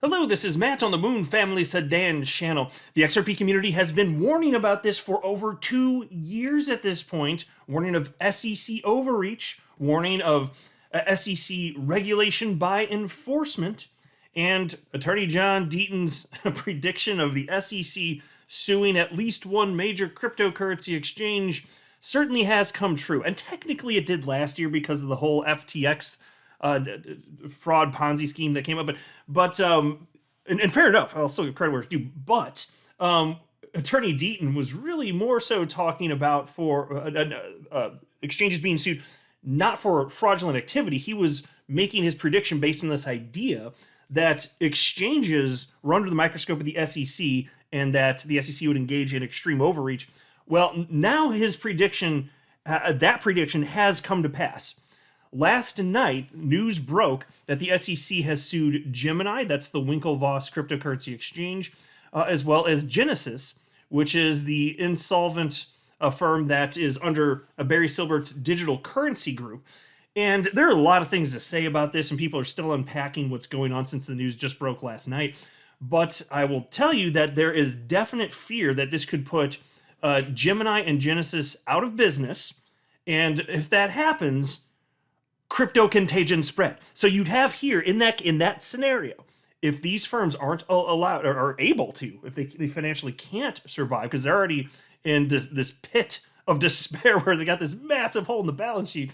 Hello, this is Matt on the Moon Family Sedan channel. The XRP community has been warning about this for over 2 years at this point, warning of SEC overreach, warning of SEC regulation by enforcement, and Attorney John Deaton's prediction of the SEC suing at least one major cryptocurrency exchange certainly has come true. And technically it did last year because of the whole FTX fraud Ponzi scheme that came up. And fair enough, I'll still give credit where it's due. But Attorney Deaton was really more so talking about for exchanges being sued, not for fraudulent activity. He was making his prediction based on this idea that exchanges were under the microscope of the SEC and that the SEC would engage in extreme overreach. Well, now his prediction, that prediction has come to pass. Last night, news broke that the SEC has sued Gemini, that's the Winklevoss cryptocurrency exchange, as well as Genesis, which is the insolvent firm that is under Barry Silbert's digital currency group. And there are a lot of things to say about this, and people are still unpacking what's going on since the news just broke last night. But I will tell you that there is definite fear that this could put Gemini and Genesis out of business. And if that happens, crypto contagion spread. So you'd have here in that scenario, if these firms aren't allowed or are able to, if they financially can't survive because they're already in this pit of despair where they got this massive hole in the balance sheet,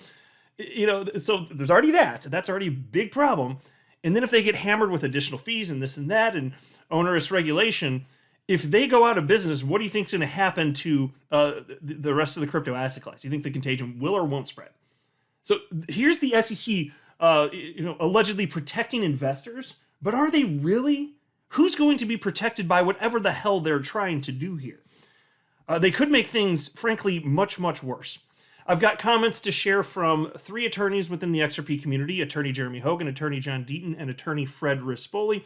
so there's already that's already a big problem. And then if they get hammered with additional fees and this and that and onerous regulation, if they go out of business, what do you think is going to happen to the rest of the crypto asset class? Do you think the contagion will or won't spread? So here's the SEC, allegedly protecting investors, but are they really? Who's going to be protected by whatever the hell they're trying to do here? They could make things, frankly, much, much worse. I've got comments to share from 3 attorneys within the XRP community: Attorney Jeremy Hogue, Attorney John Deaton, and Attorney Fred Rispoli,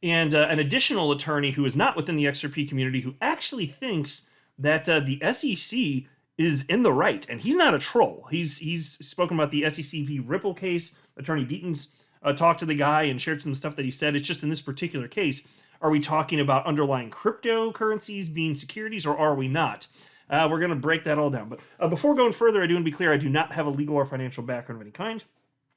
and an additional attorney who is not within the XRP community who actually thinks that the SEC is in the right, and he's not a troll. He's spoken about the SEC v. Ripple case. Attorney Deaton's talked to the guy and shared some stuff that he said. It's just in this particular case, are we talking about underlying cryptocurrencies being securities, or are we not? We're going to break that all down. But before going further, I do want to be clear, I do not have a legal or financial background of any kind.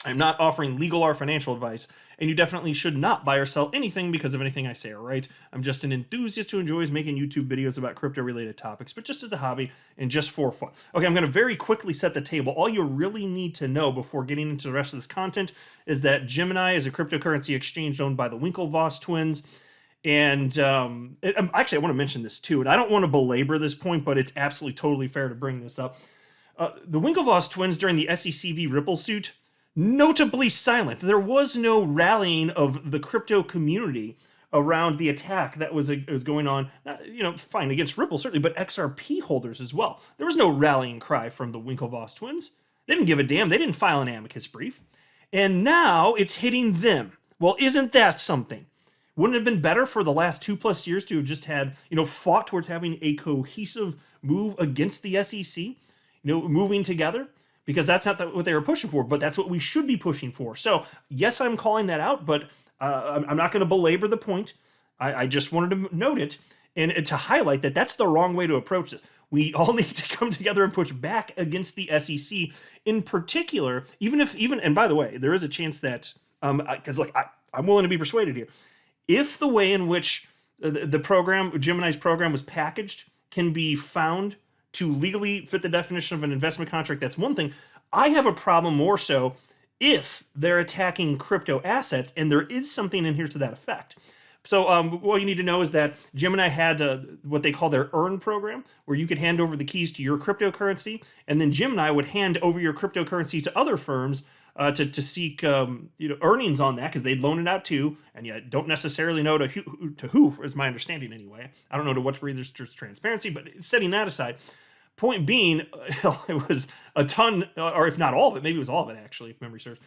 I'm not offering legal or financial advice, and you definitely should not buy or sell anything because of anything I say or write. I'm just an enthusiast who enjoys making YouTube videos about crypto-related topics, but just as a hobby and just for fun. Okay, I'm going to very quickly set the table. All you really need to know before getting into the rest of this content is that Gemini is a cryptocurrency exchange owned by the Winklevoss twins. And actually, I want to mention this too, and I don't want to belabor this point, but it's absolutely totally fair to bring this up. The Winklevoss twins during the SEC v. Ripple suit, notably silent. There was no rallying of the crypto community around the attack that was going on, fine, against Ripple, certainly, but XRP holders as well. There was no rallying cry from the Winklevoss twins. They didn't give a damn. They didn't file an amicus brief. And now it's hitting them. Well, isn't that something? Wouldn't it have been better for the last 2+ years to have just had, fought towards having a cohesive move against the SEC, moving together? Because that's not what they were pushing for, but that's what we should be pushing for. So, yes, I'm calling that out, but I'm not going to belabor the point. I just wanted to note it and to highlight that that's the wrong way to approach this. We all need to come together and push back against the SEC in particular, and by the way, there is a chance that, because I'm willing to be persuaded here. If the way in which the program, Gemini's program, was packaged can be found to legally fit the definition of an investment contract, that's one thing. I have a problem more so if they're attacking crypto assets, and there is something in here to that effect. So what you need to know is that Gemini had what they call their earn program, where you could hand over the keys to your cryptocurrency, and then Gemini would hand over your cryptocurrency to other firms to seek earnings on that, because they'd loan it out too, and you don't necessarily know to who, is my understanding anyway. I don't know to what degree there's transparency, but setting that aside, point being, it was a ton, or if not all of it, maybe it was all of it actually, if memory serves,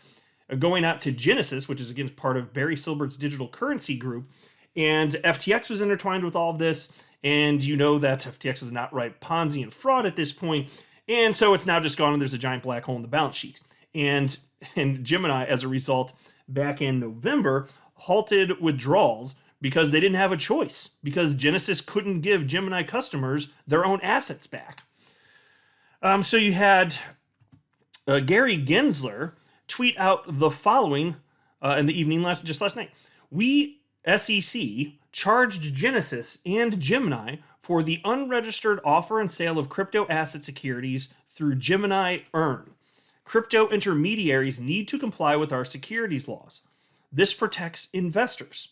going out to Genesis, which is again part of Barry Silbert's digital currency group, and FTX was intertwined with all of this, and you know that FTX was an outright Ponzi and fraud at this point, and so it's now just gone and there's a giant black hole in the balance sheet. And Gemini, as a result, back in November, halted withdrawals because they didn't have a choice, because Genesis couldn't give Gemini customers their own assets back. So you had Gary Gensler tweet out the following in the evening last night. We, SEC, charged Genesis and Gemini for the unregistered offer and sale of crypto asset securities through Gemini Earn. Crypto intermediaries need to comply with our securities laws. This protects investors.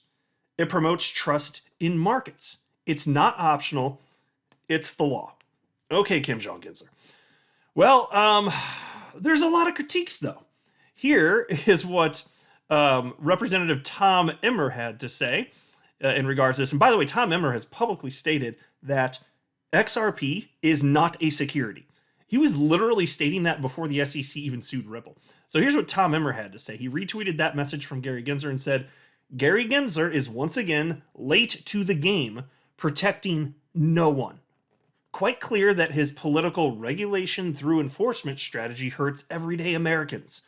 It promotes trust in markets. It's not optional. It's the law. Okay, Kim Jong-Gensler. Well, there's a lot of critiques, though. Here is what Representative Tom Emmer had to say in regards to this. And by the way, Tom Emmer has publicly stated that XRP is not a security. He was literally stating that before the SEC even sued Ripple. So here's what Tom Emmer had to say. He retweeted that message from Gary Gensler and said, Gary Gensler is once again late to the game, protecting no one. Quite clear that his political regulation through enforcement strategy hurts everyday Americans.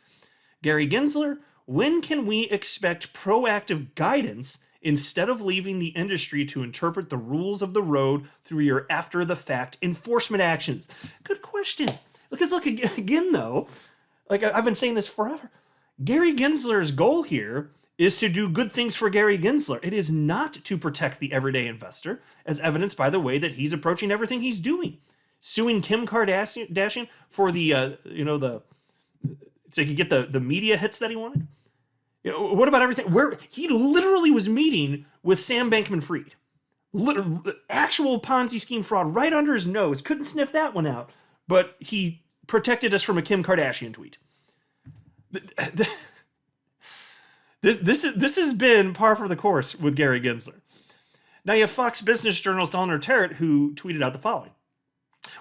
Gary Gensler, when can we expect proactive guidance instead of leaving the industry to interpret the rules of the road through your after-the-fact enforcement actions? Good question. Because look, again, though, like I've been saying this forever, Gary Gensler's goal here is to do good things for Gary Gensler. It is not to protect the everyday investor, as evidenced by the way that he's approaching everything he's doing. Suing Kim Kardashian for the, so he could get the media hits that he wanted. You know, what about everything? Where he literally was meeting with Sam Bankman-Fried. Actual Ponzi scheme fraud right under his nose. Couldn't sniff that one out. But he protected us from a Kim Kardashian tweet. This has been par for the course with Gary Gensler. Now you have Fox Business journalist Eleanor Terrett, who tweeted out the following.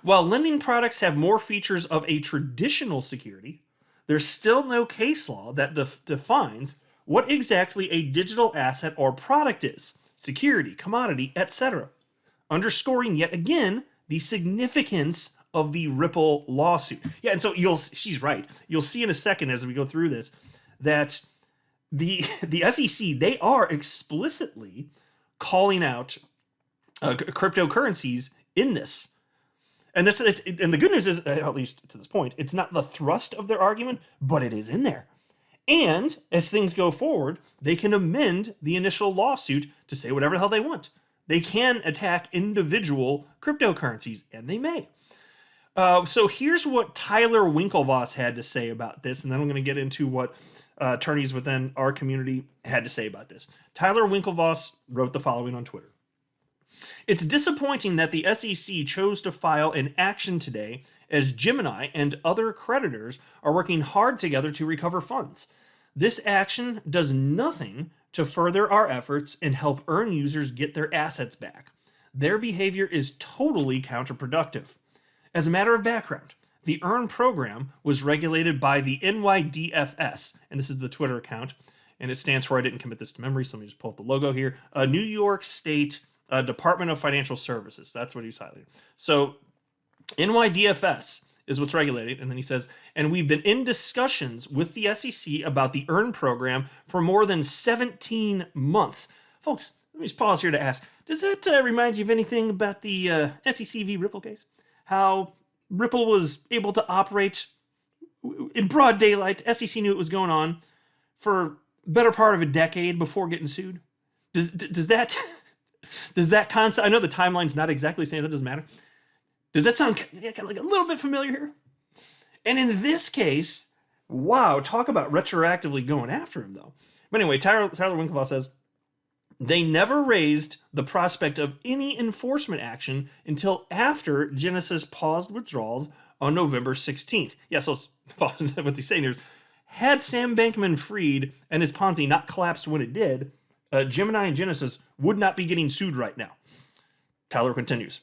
While lending products have more features of a traditional security, there's still no case law that defines what exactly a digital asset or product is, security, commodity, etc., underscoring yet again the significance of the Ripple lawsuit. Yeah, and so she's right. You'll see in a second as we go through this that the SEC, they are explicitly calling out cryptocurrencies in this. And and the good news is, at least to this point, it's not the thrust of their argument, but it is in there. And as things go forward, they can amend the initial lawsuit to say whatever the hell they want. They can attack individual cryptocurrencies, and they may. So here's what Tyler Winklevoss had to say about this, and then I'm going to get into what attorneys within our community had to say about this. Tyler Winklevoss wrote the following on Twitter. It's disappointing that the SEC chose to file an action today as Gemini and other creditors are working hard together to recover funds. This action does nothing to further our efforts and help Earn users get their assets back. Their behavior is totally counterproductive. As a matter of background, the Earn program was regulated by the NYDFS, and this is the Twitter account, and it stands for, I didn't commit this to memory, so let me just pull up the logo here, New York State Department of Financial Services. That's what he's highlighting. So NYDFS is what's regulated, and then he says, and we've been in discussions with the SEC about the Earn program for more than 17 months. Folks, let me just pause here to ask, does that remind you of anything about the SEC v. Ripple case? How Ripple was able to operate in broad daylight, SEC knew it was going on for better part of a decade before getting sued? Does that concept, I know the timeline's not exactly saying that, doesn't matter. Does that sound like a little bit familiar here? And in this case, wow, talk about retroactively going after him, though. But anyway, Tyler Winklevoss says, they never raised the prospect of any enforcement action until after Genesis paused withdrawals on November 16th. Yeah, so what he's saying here is, had Sam Bankman-Fried and his Ponzi not collapsed when it did, Gemini and Genesis would not be getting sued right now. Tyler continues.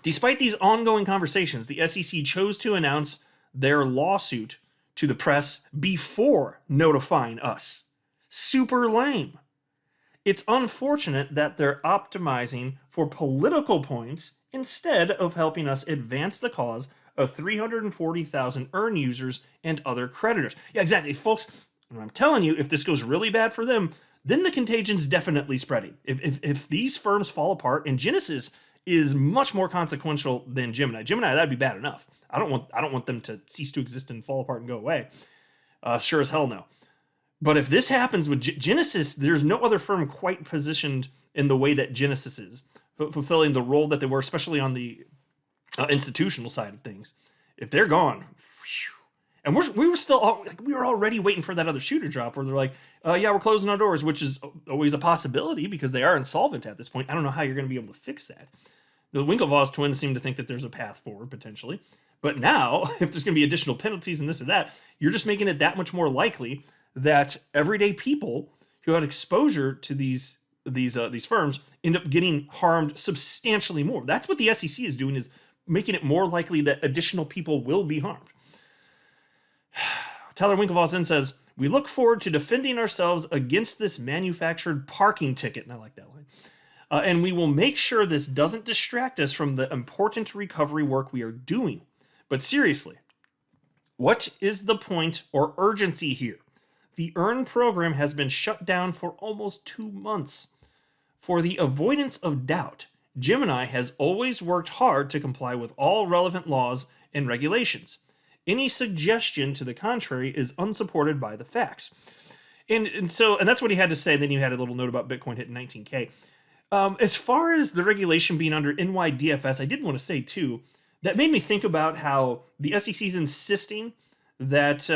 Despite these ongoing conversations, the SEC chose to announce their lawsuit to the press before notifying us. Super lame. It's unfortunate that they're optimizing for political points instead of helping us advance the cause of 340,000 Earn users and other creditors. Yeah, exactly, folks. I'm telling you, if this goes really bad for them, then the contagion's definitely spreading. If these firms fall apart, and Genesis is much more consequential than Gemini. Gemini, that'd be bad enough. I don't want them to cease to exist and fall apart and go away. Sure as hell no. But if this happens with Genesis, there's no other firm quite positioned in the way that Genesis is, fulfilling the role that they were, especially on the institutional side of things. If they're gone, whew. And we were already waiting for that other shoe to drop, where they're like, yeah, we're closing our doors, which is always a possibility because they are insolvent at this point. I don't know how you're going to be able to fix that. The Winklevoss twins seem to think that there's a path forward potentially, but now if there's going to be additional penalties and this or that, you're just making it that much more likely that everyday people who had exposure to these firms end up getting harmed substantially more. That's what the SEC is doing, is making it more likely that additional people will be harmed. Tyler Winklevoss then says, "We look forward to defending ourselves against this manufactured parking ticket." And I like that line. And we will make sure this doesn't distract us from the important recovery work we are doing. But seriously, what is the point or urgency here? The EARN program has been shut down for almost 2 months. For the avoidance of doubt, Gemini has always worked hard to comply with all relevant laws and regulations. Any suggestion to the contrary is unsupported by the facts. And that's what he had to say. Then you had a little note about Bitcoin hitting 19K. As far as the regulation being under NYDFS, I did want to say too, that made me think about how the SEC is insisting that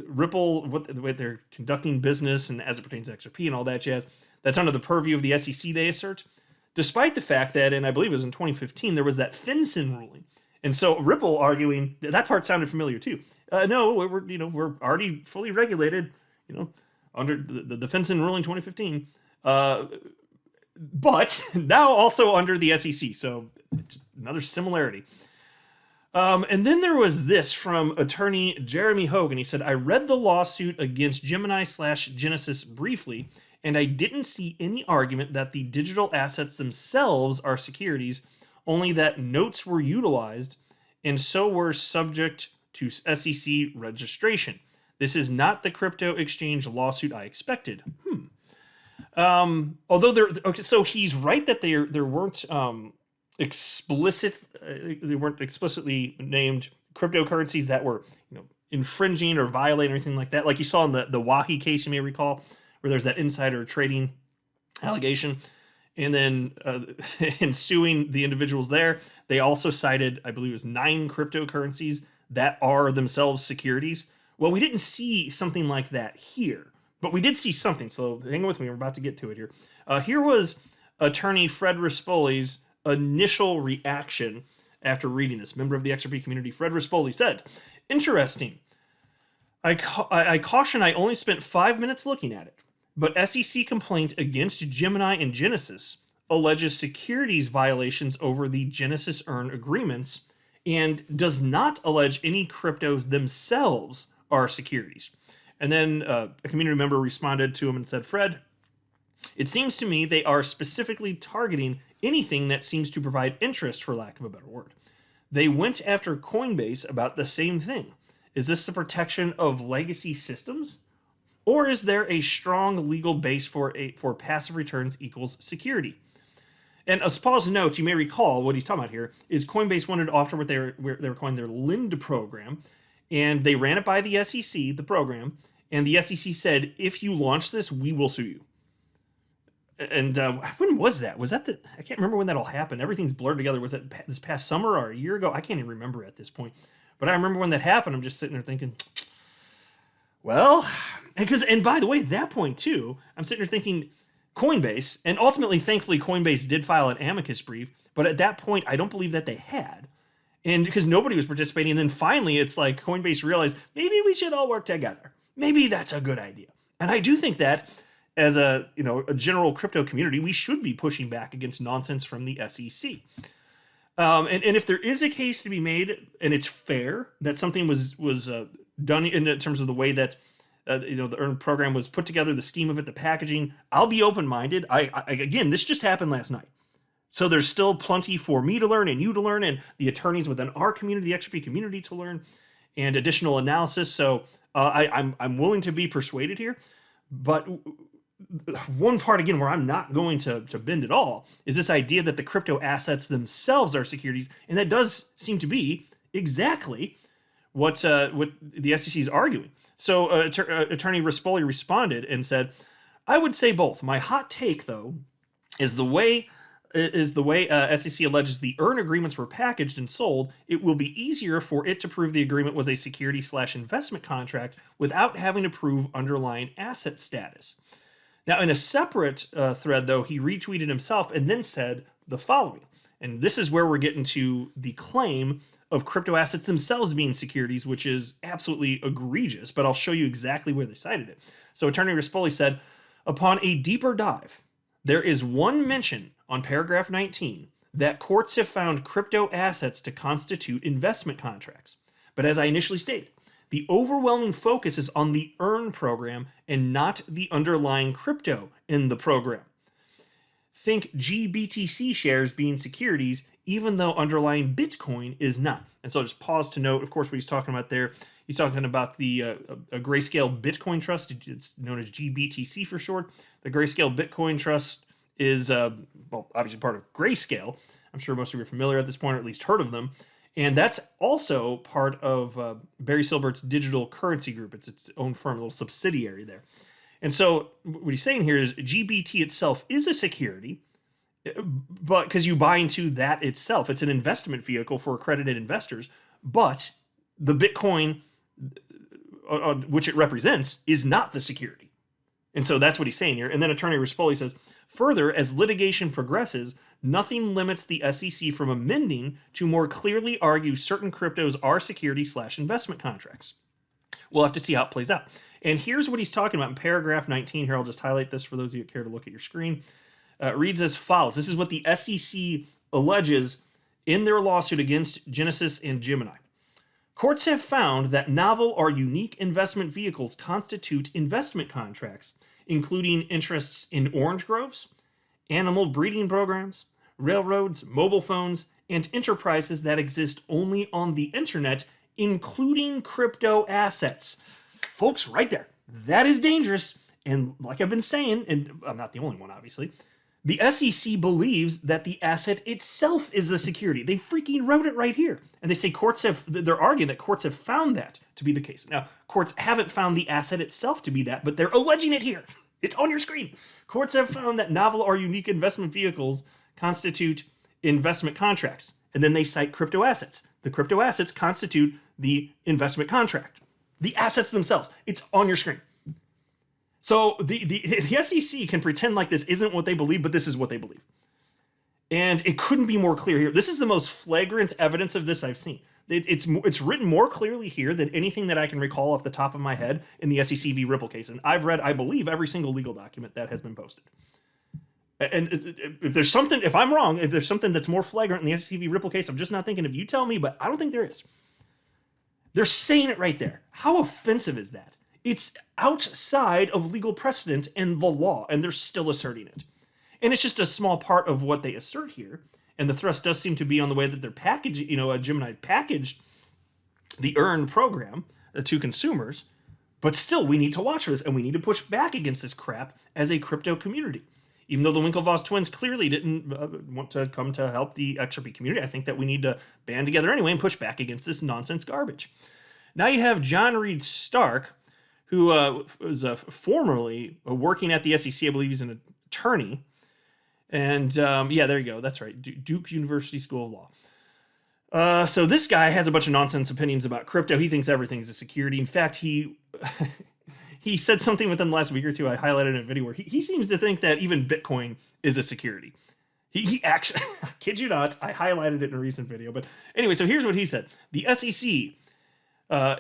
Ripple, the way they're conducting business and as it pertains to XRP and all that jazz, that's under the purview of the SEC, they assert, despite the fact that, and I believe it was in 2015, there was that FinCEN ruling. And so Ripple arguing, that part sounded familiar too. No, we're already fully regulated, under the FinCEN ruling 2015. But now also under the SEC. So another similarity. And then there was this from attorney Jeremy Hogue, and he said, "I read the lawsuit against Gemini/Genesis briefly, and I didn't see any argument that the digital assets themselves are securities, only that notes were utilized and so were subject to SEC registration. This is not the crypto exchange lawsuit I expected." Although so he's right that there weren't they weren't explicitly named cryptocurrencies that were infringing or violating or anything like that. Like you saw in the Wahi case, you may recall, where there's that insider trading allegation. And then in suing the individuals there, they also cited, I believe it was 9 cryptocurrencies that are themselves securities. Well, we didn't see something like that here, but we did see something. So hang with me, we're about to get to it here. Here was attorney Fred Rispoli's initial reaction after reading this. Member of the XRP community, Fred Rispoli, said, "Interesting. I caution I only spent 5 minutes looking at it, but SEC complaint against Gemini and Genesis alleges securities violations over the Genesis EARN agreements and does not allege any cryptos themselves are securities." And then a community member responded to him and said, "Fred, it seems to me they are specifically targeting anything that seems to provide interest, for lack of a better word. They went after Coinbase about the same thing. Is this the protection of legacy systems? Or is there a strong legal base for passive returns equals security?" And a pause note, you may recall what he's talking about here is Coinbase wanted to offer what they were calling their LIND program, and they ran it by the SEC, the program, and the SEC said, "If you launch this, we will sue you." And when was that? I can't remember when that all happened. Everything's blurred together. Was that this past summer or a year ago? I can't even remember at this point. But I remember when that happened. I'm just sitting there thinking, well, and by the way, at that point too, I'm sitting there thinking Coinbase, and ultimately, thankfully, Coinbase did file an amicus brief. But at that point, I don't believe that they had. And because nobody was participating. And then finally, it's like Coinbase realized maybe we should all work together. Maybe that's a good idea. And I do think that as a general crypto community, we should be pushing back against nonsense from the SEC. And if there is a case to be made, and it's fair that something was done in terms of the way that the EARN program was put together, the scheme of it, the packaging, I'll be open-minded. Again, this just happened last night, so there's still plenty for me to learn and you to learn, and the attorneys within our community, the XRP community, to learn, and additional analysis. So I'm willing to be persuaded here, but one part, again, where I'm not going to bend at all is this idea that the crypto assets themselves are securities. And that does seem to be exactly what the SEC is arguing. So Attorney Rispoli responded and said, I would say both. My hot take, though, is the way SEC alleges the earn agreements were packaged and sold, it will be easier for it to prove the agreement was a security/investment contract without having to prove underlying asset status. Now, in a separate thread, though, he retweeted himself and then said the following. And this is where we're getting to the claim of crypto assets themselves being securities, which is absolutely egregious, but I'll show you exactly where they cited it. So Attorney Rispoli said, upon a deeper dive, there is one mention on paragraph 19 that courts have found crypto assets to constitute investment contracts. But as I initially stated, the overwhelming focus is on the earn program and not the underlying crypto in the program. Think GBTC shares being securities, even though underlying Bitcoin is not. And so I'll just pause to note, of course, what he's talking about there. He's talking about the a Grayscale Bitcoin Trust. It's known as GBTC for short. The Grayscale Bitcoin Trust is, obviously part of Grayscale. I'm sure most of you are familiar at this point, or at least heard of them. And that's also part of Barry Silbert's digital currency group. It's its own firm, a little subsidiary there. And so what he's saying here is GBT itself is a security, but because you buy into that itself, it's an investment vehicle for accredited investors. But the Bitcoin, which it represents, is not the security. And so that's what he's saying here. And then Attorney Rispoli says, further, as litigation progresses, nothing limits the SEC from amending to more clearly argue certain cryptos are security/investment contracts. We'll have to see how it plays out. And here's what he's talking about in paragraph 19. Here, I'll just highlight this for those of you who care to look at your screen. It reads as follows. This is what the SEC alleges in their lawsuit against Genesis and Gemini. Courts have found that novel or unique investment vehicles constitute investment contracts, including interests in orange groves, animal breeding programs, railroads, mobile phones, and enterprises that exist only on the internet, including crypto assets. Folks, right there. That is dangerous. And like I've been saying, and I'm not the only one, obviously, the SEC believes that the asset itself is the security. They freaking wrote it right here. And they say they're arguing that courts have found that to be the case. Now, courts haven't found the asset itself to be that, but they're alleging it here. It's on your screen. Courts have found that novel or unique investment vehicles constitute investment contracts. And then they cite crypto assets. The crypto assets constitute the investment contract. The assets themselves. It's on your screen. So the SEC can pretend like this isn't what they believe, but this is what they believe. And it couldn't be more clear here. This is the most flagrant evidence of this I've seen. It's written more clearly here than anything that I can recall off the top of my head in the SEC v. Ripple case. And I've read, I believe, every single legal document that has been posted. And if I'm wrong, if there's something that's more flagrant in the SEC v. Ripple case, I'm just not thinking of you tell me, but I don't think there is. They're saying it right there. How offensive is that? It's outside of legal precedent and the law, and they're still asserting it. And it's just a small part of what they assert here. And the thrust does seem to be on the way that they're packaging, Gemini packaged the earn program to consumers. But still, we need to watch for this, and we need to push back against this crap as a crypto community. Even though the Winklevoss twins clearly didn't want to come to help the XRP community, I think that we need to band together anyway and push back against this nonsense garbage. Now you have John Reed Stark, who was formerly working at the SEC. I believe he's an attorney. And yeah, there you go. That's right. Duke University School of Law. So this guy has a bunch of nonsense opinions about crypto. He thinks everything's a security. In fact, he said something within the last week or two I highlighted in a video where he seems to think that even Bitcoin is a security. He actually, I kid you not, I highlighted it in a recent video. But anyway, so here's what he said. The SEC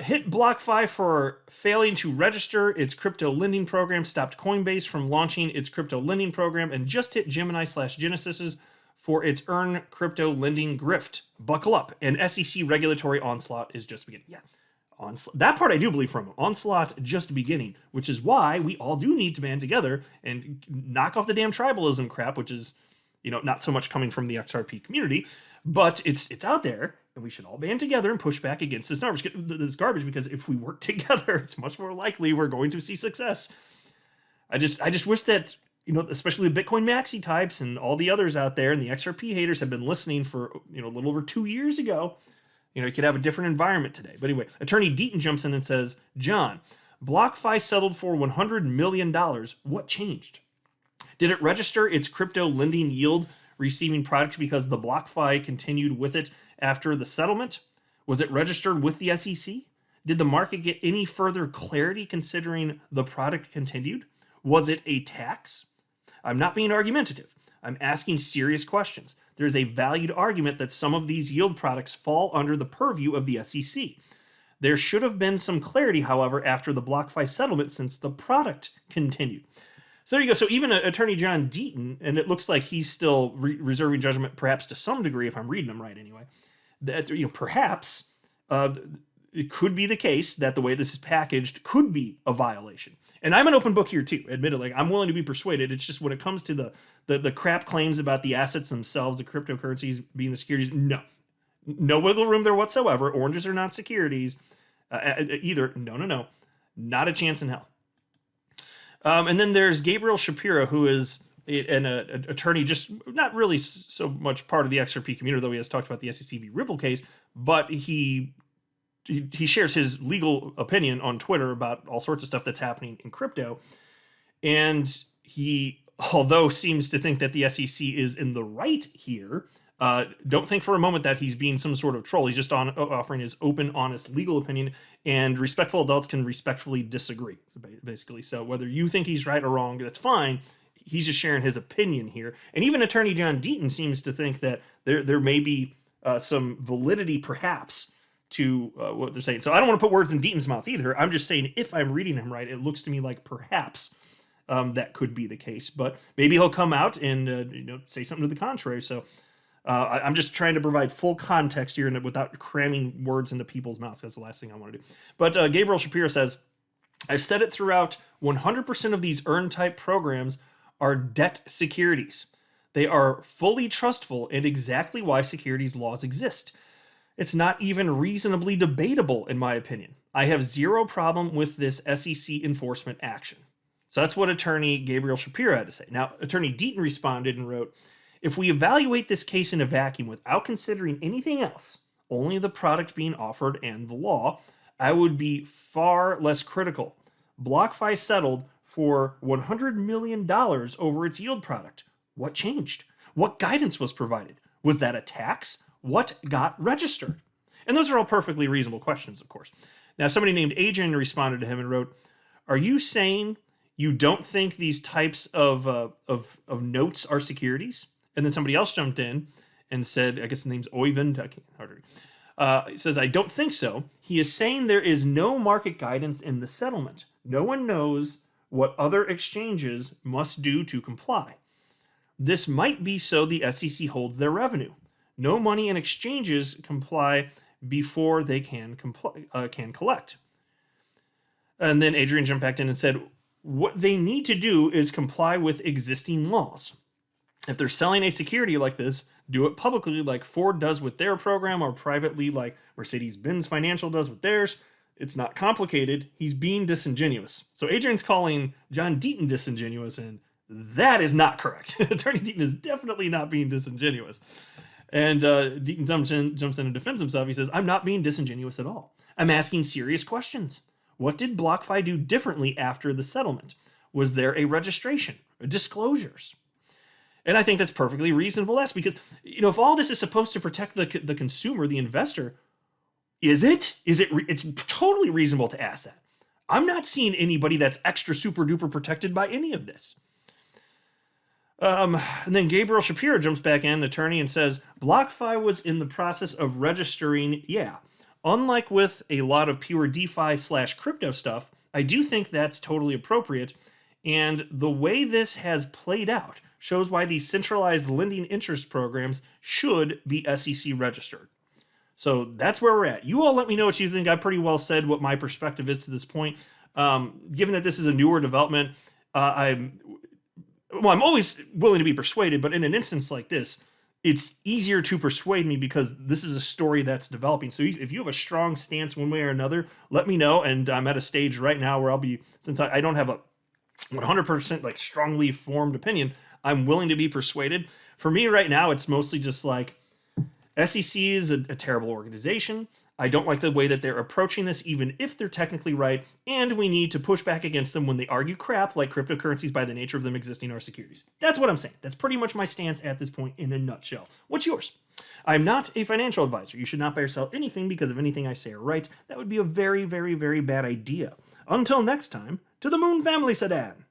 hit BlockFi for failing to register its crypto lending program, stopped Coinbase from launching its crypto lending program, and just hit Gemini/Genesis for its earn crypto lending grift. Buckle up. An SEC regulatory onslaught is just beginning. Yeah, that part I do believe from him. Onslaught just beginning, which is why we all do need to band together and knock off the damn tribalism crap, which is, not so much coming from the XRP community, but it's out there. And we should all band together and push back against this garbage, because if we work together, it's much more likely we're going to see success. I just wish that, especially the Bitcoin maxi types and all the others out there and the XRP haters have been listening for, a little over 2 years ago. You could have a different environment today. But anyway, Attorney Deaton jumps in and says, John, BlockFi settled for $100 million. What changed? Did it register its crypto lending yield receiving product because the BlockFi continued with it after the settlement? Was it registered with the SEC? Did the market get any further clarity considering the product continued? Was it a tax? I'm not being argumentative. I'm asking serious questions. There's a valued argument that some of these yield products fall under the purview of the SEC. There should have been some clarity, however, after the BlockFi settlement since the product continued. So there you go. So even Attorney John Deaton, and it looks like he's still reserving judgment, perhaps to some degree, if I'm reading him right anyway, that perhaps it could be the case that the way this is packaged could be a violation. And I'm an open book here too, admittedly. I'm willing to be persuaded. It's just when it comes to the crap claims about the assets themselves, the cryptocurrencies being the securities, no wiggle room there whatsoever. Oranges are not securities either. No, not a chance in hell. And then there's Gabriel Shapiro, who is an attorney, just not really so much part of the XRP community, though he has talked about the SEC v. Ripple case, but he shares his legal opinion on Twitter about all sorts of stuff that's happening in crypto. And he, although seems to think that the SEC is in the right here, don't think for a moment that he's being some sort of troll. He's just offering his open, honest legal opinion, and respectful adults can respectfully disagree, basically. So whether you think he's right or wrong, that's fine. He's just sharing his opinion here. And even Attorney John Deaton seems to think that there may be some validity, perhaps, to what they're saying. So I don't want to put words in Deaton's mouth either. I'm just saying, if I'm reading him right, it looks to me like perhaps that could be the case. But maybe he'll come out and say something to the contrary. So I'm just trying to provide full context here and without cramming words into people's mouths. That's the last thing I want to do. But Gabriel Shapiro says, I've said it throughout, 100% of these earn type programs are debt securities. They are fully trustful and exactly why securities laws exist. It's not even reasonably debatable, in my opinion. I have zero problem with this SEC enforcement action. So that's what Attorney Gabriel Shapiro had to say. Now, Attorney Deaton responded and wrote, if we evaluate this case in a vacuum without considering anything else, only the product being offered and the law, I would be far less critical. BlockFi settled for $100 million over its yield product. What changed? What guidance was provided? Was that a tax? What got registered? And those are all perfectly reasonable questions, of course. Now, somebody named Adrian responded to him and wrote, are you saying you don't think these types of notes are securities? And then somebody else jumped in and said, I guess the name's Oyvind. I can't hardly. It says, I don't think so. He is saying there is no market guidance in the settlement. No one knows what other exchanges must do to comply. This might be so the SEC holds their revenue. No money in exchanges comply before they can collect. And then Adrian jumped back in and said, what they need to do is comply with existing laws. If they're selling a security like this, do it publicly like Ford does with their program or privately like Mercedes-Benz Financial does with theirs. It's not complicated. He's being disingenuous. So Adrian's calling John Deaton disingenuous, and that is not correct. Attorney Deaton is definitely not being disingenuous. And Deaton jumps in and defends himself. He says, I'm not being disingenuous at all. I'm asking serious questions. What did BlockFi do differently after the settlement? Was there a registration? Disclosures? And I think that's perfectly reasonable to ask because, if all this is supposed to protect the consumer, the investor, is it? It's totally reasonable to ask that. I'm not seeing anybody that's extra super duper protected by any of this. And then Gabriel Shapiro jumps back in, attorney, and says, BlockFi was in the process of registering, yeah. Unlike with a lot of pure DeFi/crypto stuff, I do think that's totally appropriate. And the way this has played out shows why these centralized lending interest programs should be SEC registered. So that's where we're at. You all let me know what you think. I pretty well said what my perspective is to this point. Given that this is a newer development, I'm always willing to be persuaded, but in an instance like this, it's easier to persuade me because this is a story that's developing. So if you have a strong stance one way or another, let me know. And I'm at a stage right now where I'll be, since I don't have 100% like strongly formed opinion, I'm willing to be persuaded. For me right now, it's mostly just like SEC is a terrible organization. I don't like the way that they're approaching this, even if they're technically right, and we need to push back against them when they argue crap like cryptocurrencies by the nature of them existing are securities. That's what I'm saying. That's pretty much my stance at this point in a nutshell. What's yours? I'm not a financial advisor. You should not buy or sell anything because of anything I say or write. That would be a very, very, very bad idea. Until next time, to the Moon family sedan.